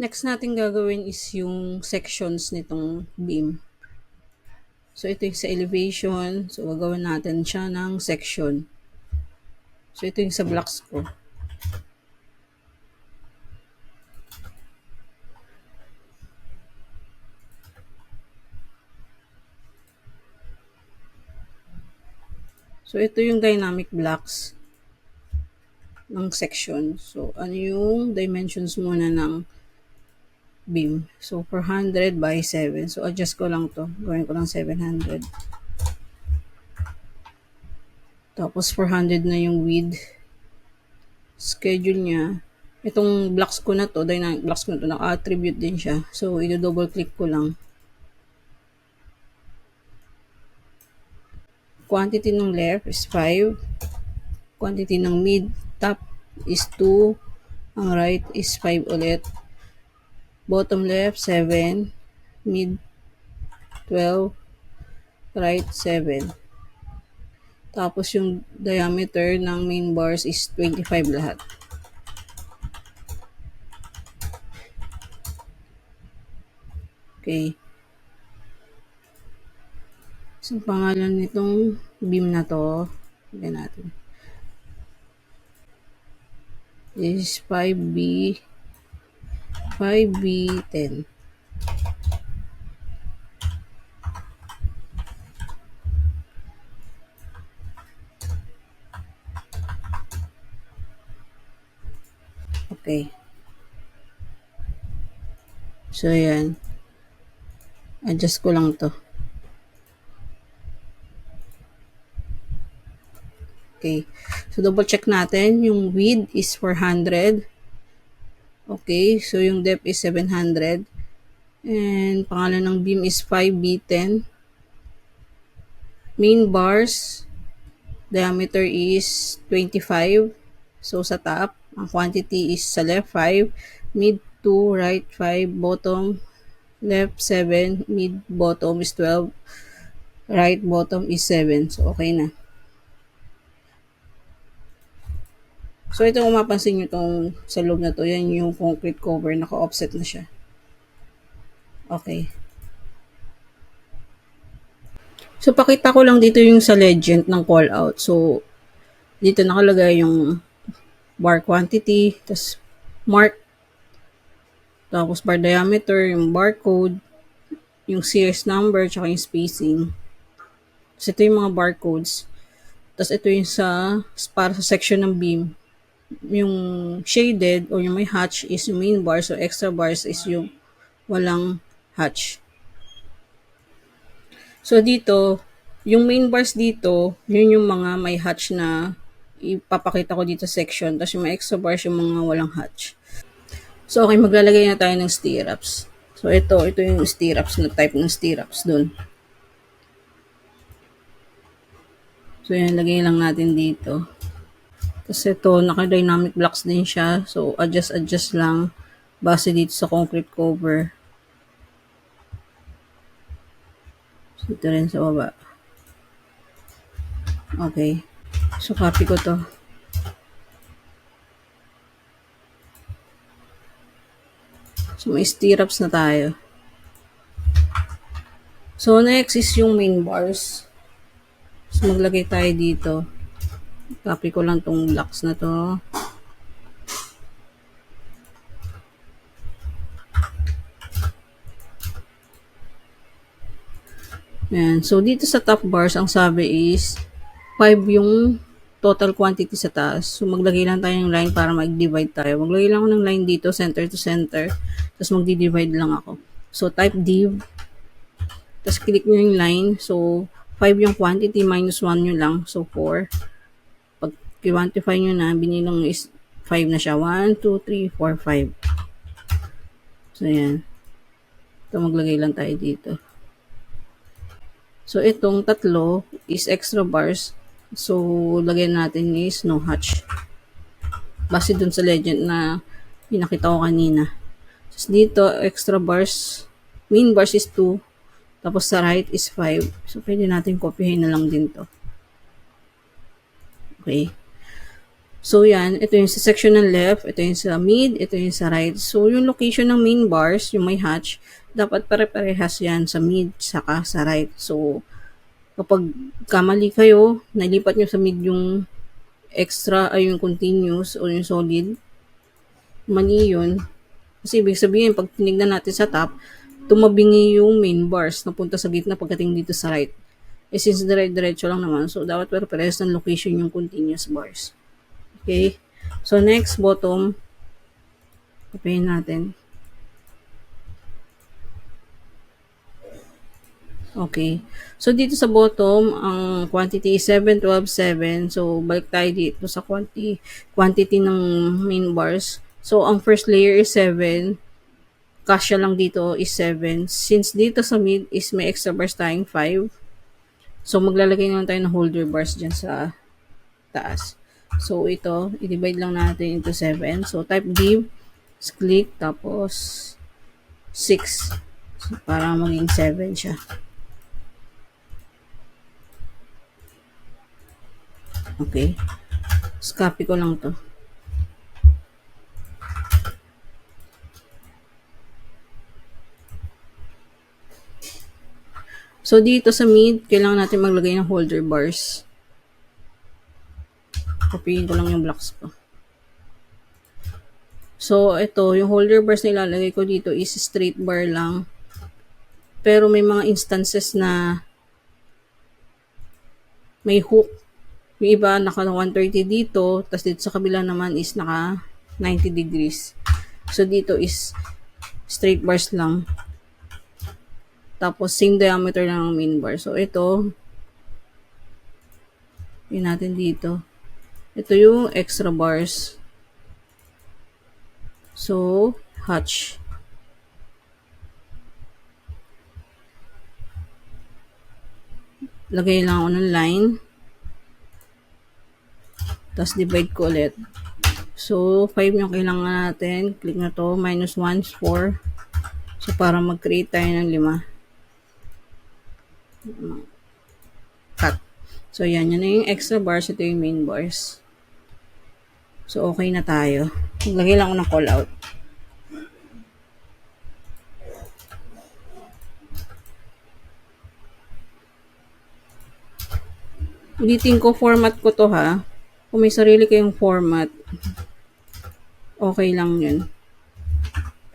Next natin gagawin is yung sections nitong beam. So, ito yung sa elevation. So, gagawin natin siya ng section. So, ito yung sa blocks ko. So, ito yung dynamic blocks ng section. So, ano yung dimensions muna ng beam? So, 400 by 7. So, adjust ko lang to. Gawin ko lang 700. Tapos, 400 na yung width. Schedule niya. Itong blocks ko na to, dynamic blocks ko na to, naka-attribute din siya. So, i-double click ko lang. Quantity ng left is 5. Quantity ng mid, top is 2. Ang right is 5 ulit. Bottom left, 7. Mid, 12. Right, 7. Tapos yung diameter ng main bars is 25 lahat. Okay. So, pangalan nitong beam na to, sabihin natin, is 5B10. Okay. So, yan. Adjust ko lang to. Okay. So, double check natin. Yung width is 400. Okay. So, yung depth is 700. And, pangalan ng beam is 5B10. Main bars, diameter is 25. So, sa top, ang quantity is sa left 5, mid 2, right 5, bottom left 7, mid bottom is 12, right bottom is 7. So, okay na. So, ito kung mapansin nyo itong sa loob na to, yan yung concrete cover, naka-offset na siya. Okay. So, pakita ko lang dito yung sa legend ng call out. So, dito nakalagay yung bar quantity, tas mark, tapos bar diameter, yung barcode, yung series number, tsaka yung spacing. Tapos ito yung mga barcodes. Tapos ito yung para sa section ng beam. Yung shaded or yung may hatch is yung main bar. So extra bars is yung walang hatch. So dito, yung main bars dito, yun yung mga may hatch na ipapakita ko dito section. Tapos yung mga extra bars yung mga walang hatch. So okay, maglalagay na tayo ng stirrups. So ito yung stirrups na type ng stirrups dun. So, yan, lagay lang natin dito. Tapos ito, naka-dynamic blocks din siya. So, adjust lang base dito sa concrete cover. So, ito rin sa baba. Okay. So, copy ko to. So, may stirrups na tayo. So, next is yung main bars. So, maglagay tayo dito. Copy ko lang tong blocks na to. Yan. So, dito sa top bars, ang sabi is 5 yung total quantity sa taas. So, maglagay lang tayo ng line para mag-divide tayo. Maglagay lang ako ng line dito, center to center. Tapos, magdi-divide lang ako. So, type div. Tapos, click nyo yung line. So, 5 yung quantity, minus 1 nyo lang. So, 4. Pag quantify nyo na, binilang is 5 na siya. 1, 2, 3, 4, 5. So, yan. Ito, maglagay lang tayo dito. So, itong tatlo is extra bars. So, lagyan natin is no hatch. Base dun sa legend na pinakita ko kanina. Tapos dito, extra bars. Main bars is 2. Tapos sa right is 5. So, pwede natin copyhin na lang din to. Okay. So, yan. Ito yung sa section ng left, ito yung sa mid, ito yung sa right. So, yung location ng main bars, yung may hatch, dapat pare-parehas yan sa mid, saka sa right. So, kapag kamali kayo, nalipat nyo sa mid yung extra, ay yung continuous o yung solid, mali yun. Kasi ibig sabihin, pag tinignan natin sa top, tumabingi yung main bars na punta sa gitna pagdating dito sa right. Eh, since dire-diretso lang naman, so dapat pare-parehas ng location yung continuous bars. Okay? So, next, bottom. Papayin natin. Okay. So, dito sa bottom, ang quantity is 7, 12, 7. So, balik tayo dito sa quantity ng main bars. So, ang first layer is 7. Kasya lang dito is 7. Since dito sa mid is may extra bars tayong 5. So, maglalagay naman tayo ng holder bars dyan sa taas. So, ito, i-divide lang natin into 7. So, type div, click, tapos 6. So, para maging 7 siya. Okay. So, copy ko lang to. So, dito sa mid, kailangan natin maglagay ng holder bars. Copyin ko lang yung blocks ko. So, ito, yung holder bars na ilalagay ko dito is straight bar lang. Pero may mga instances na may hook. Yung iba, naka 130 dito, tapos dito sa kabila naman is naka 90 degrees. So, dito is straight bars lang. Tapos, same diameter lang ng main bar. So, ito, yun natin dito. Ito yung extra bars. So, hatch. Lagay lang ako ng line. Tapos, divide ko ulit. So, 5 yung kailangan natin. Click na to. Minus 1 is 4. So, para mag-create tayo ng 5. Cut. So, yan. Yan na yung extra bars. Ito yung main bars. So, okay na tayo. Maglagay lang ako ng call out. Ulitin ko, format ko to ha. Kung may sarili kayong format, okay lang yun.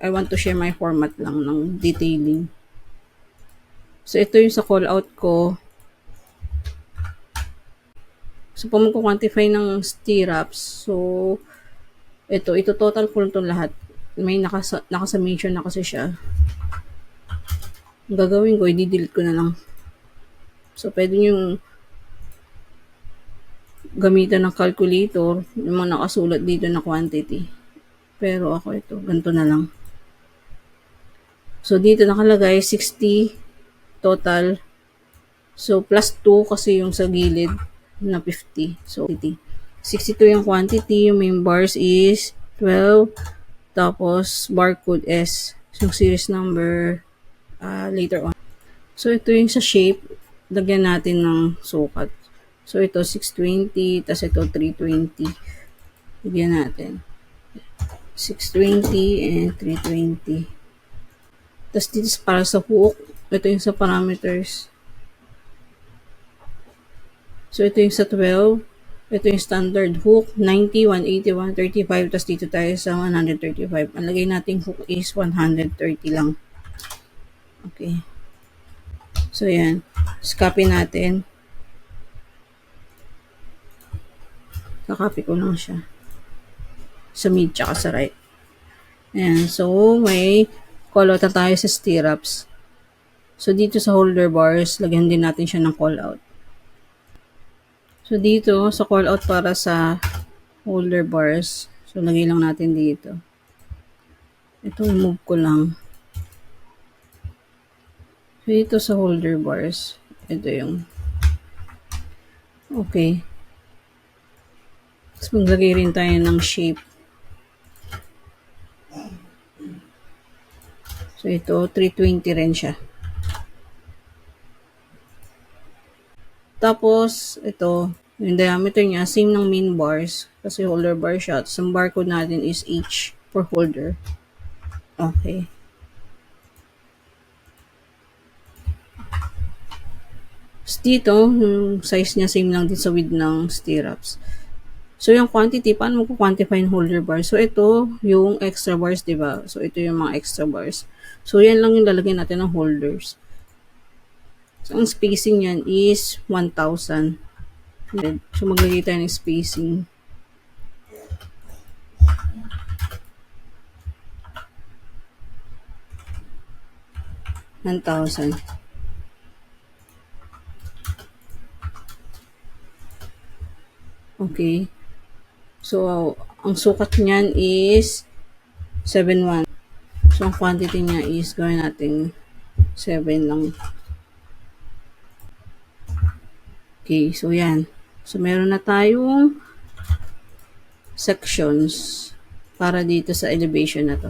I want to share my format lang ng detailing. So, ito yung sa call out ko. So, kung magko-quantify ng stirrups, so, ito total ko ito lahat. May nakasummation na kasi siya. Ang gagawin ko, i-delete ko na lang. So, pwede nyo gamitan ng calculator, yung mga nakasulat dito na quantity. Pero ako ito, ganito na lang. So, dito nakalagay 60 total. So, plus 2 kasi yung sa gilid na 50. So, 62 yung quantity. Yung main bars is 12. Tapos, barcode S. Yung series number later on. So, ito yung sa shape. Lagyan natin ng sukat. So, ito 620. Tapos, ito 320. Lagyan natin. 620 and 320. Tapos, dito para sa hook. Ito yung sa parameters. So, ito yung sa 12. Ito yung standard hook. 90, 180, 135. Tapos, dito tayo sa 135. Ang lagay nating hook is 130 lang. Okay. So, yan. Copy natin. Kakopy ko lang siya. Sa mid tsaka sa right. Ayan. So, may call out na tayo sa stirrups. So, dito sa holder bars, lagyan din natin siya ng call out. So, dito, sa call out para sa holder bars, so, lagay lang natin dito. Ito, move ko lang. So, dito sa holder bars, ito yung okay. Tapos, maglagay rin tayo ng shape. So, ito, 320 rin siya. Tapos, ito, yung diameter niya, same ng main bars. Kasi holder bar siya. Tapos ang barcode natin is H for holder. Okay. Tapos dito, yung size niya same lang din sa width ng stirrups. So, yung quantity, paano mo quantify yung holder bar? So, ito yung extra bars, di ba? So, ito yung mga extra bars. So, yan lang yung lalagyan natin ng holders. So, ang spacing yan is 1,000. So, maglagay tayo ng spacing. $1,000. Okay. So, ang sukat niyan is 7,1. So, ang quantity niya is gawin natin 7 lang. Okay, so yan. So, meron na tayong sections para dito sa elevation na to.